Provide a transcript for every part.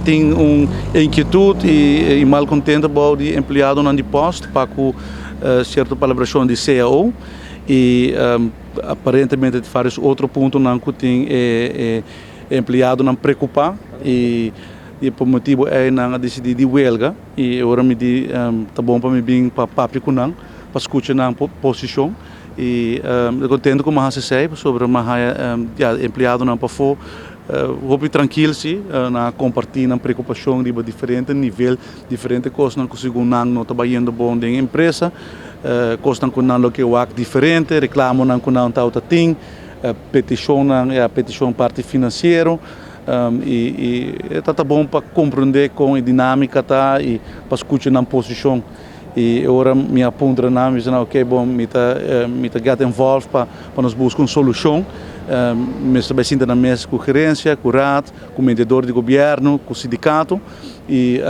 Tem inquietude e mal contente about de empregado na posto para com certa palabração de CAO e aparentemente faz outro ponto não que tem empregado não preocupar e por motivo é não decidir de huelga e agora me di tá bom para me vir para papi com não para escutar na posição e contente com a sei sobre uma empregado não para for vou tranquilo sim na compartilhar na preocupação de diferente nível diferente coisas não consigo não trabalhando bom em empresa coisas com não que o diferente reclamo não com não tal tem petição a petição parte financeiro e tá bom para compreender com a dinâmica tá e para escutar na posição e agora me aponta na me diz ok bom me tá get involved para nós buscar uma solução me vai sentar na mesa com gerência, com RAT, com o mediador de governo, com o sindicato e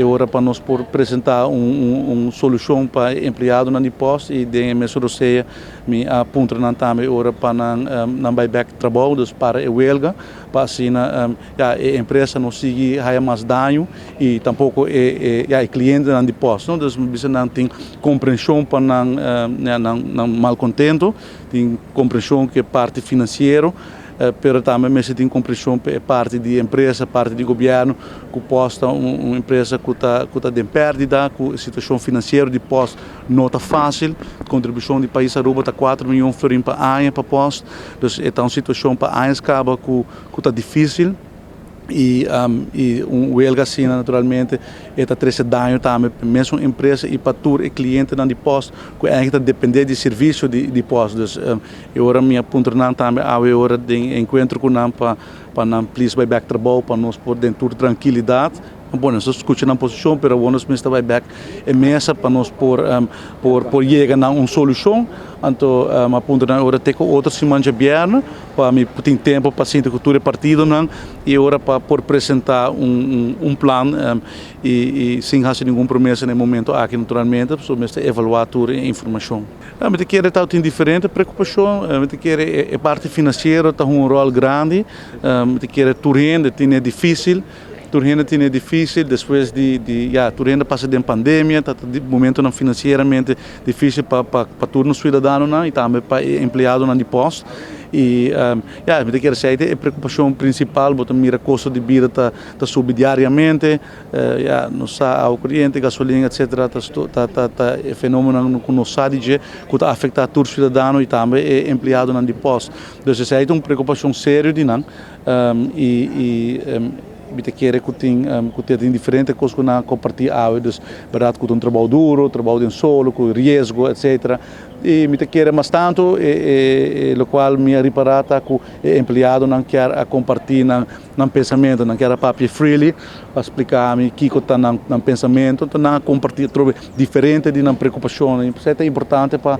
agora para nós apresentar uma solução para empregado na posto e de mesa roceia me aponta na também agora para não buyback trabalho para a huelga para assim a empresa não siga há mais dano e tampouco o cliente na posto não então você não tem compreensão para não mal contento tem compreensão que é parte financeira pero também se tem compreensão parte de empresa, parte de governo que posta uma empresa que está de perdida, com situação financeira de posto não está fácil, contribuição do país aruba está 4 milhões de florins para ano para posto, então uma situação para anos acaba que está difícil e huelga assim naturalmente está trazendo dano também mesmo empresa e para tour e cliente na de posto que ainda depender de serviço de posto então agora minha ponto não também a hora de encontro com não para não please vai back trabalho para nós poder ter tranquilidade bom nós escutamos na posição pero nós mesmo vai back é mesa para nós por chegar a uma solução então a ponto na hora ter outra semana de viernes para me ter tempo para sentir cultura partido não e agora para apresentar plano e sem fazer nenhuma promessa no momento aqui naturalmente só mesmo evaluar toda a informação me quer estar tem diferente preocupação me quer a parte financeira tem rol grande me quer turrenda tem difícil Turrenda é difícil, depois Turrenda passa de pandemia, está de momento não financeiramente difícil para todos os cidadãos e também para empregado na posto. E me quer dizer, a preocupação principal, botar mira custo de vida tá sube diariamente, não sa ao corrente, gasolina, etc. Tá fenômeno que não sabe que está afetando todos os cidadãos e também empregado na posto. Então essa é uma preocupação séria de não me quer que tem diferente coisas que não compartilhar então verdade que tem trabalho duro trabalho em solo com risco etc e me quer mais tanto o qual me reparata que o empregado não quer compartilhar não pensamento não quer papi freely para explicar me que está no pensamento então não compartilhar diferente de não preocupação isso é importante para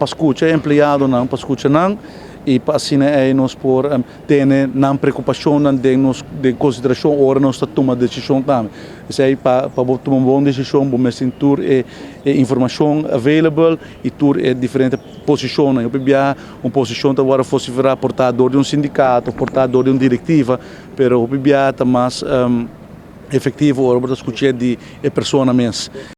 escutar empregado não para escutar não e assim nós por ter não preocupação não de consideração hora nós tomar decisão também isso aí para tomar uma boa decisão bom mas tur informação available e tur diferente posição eu pebia uma posição que agora fosse virar portador de um sindicato portador de uma diretiva pero eu pebia tá mais efetivo ou para escutar de pessoa mesmo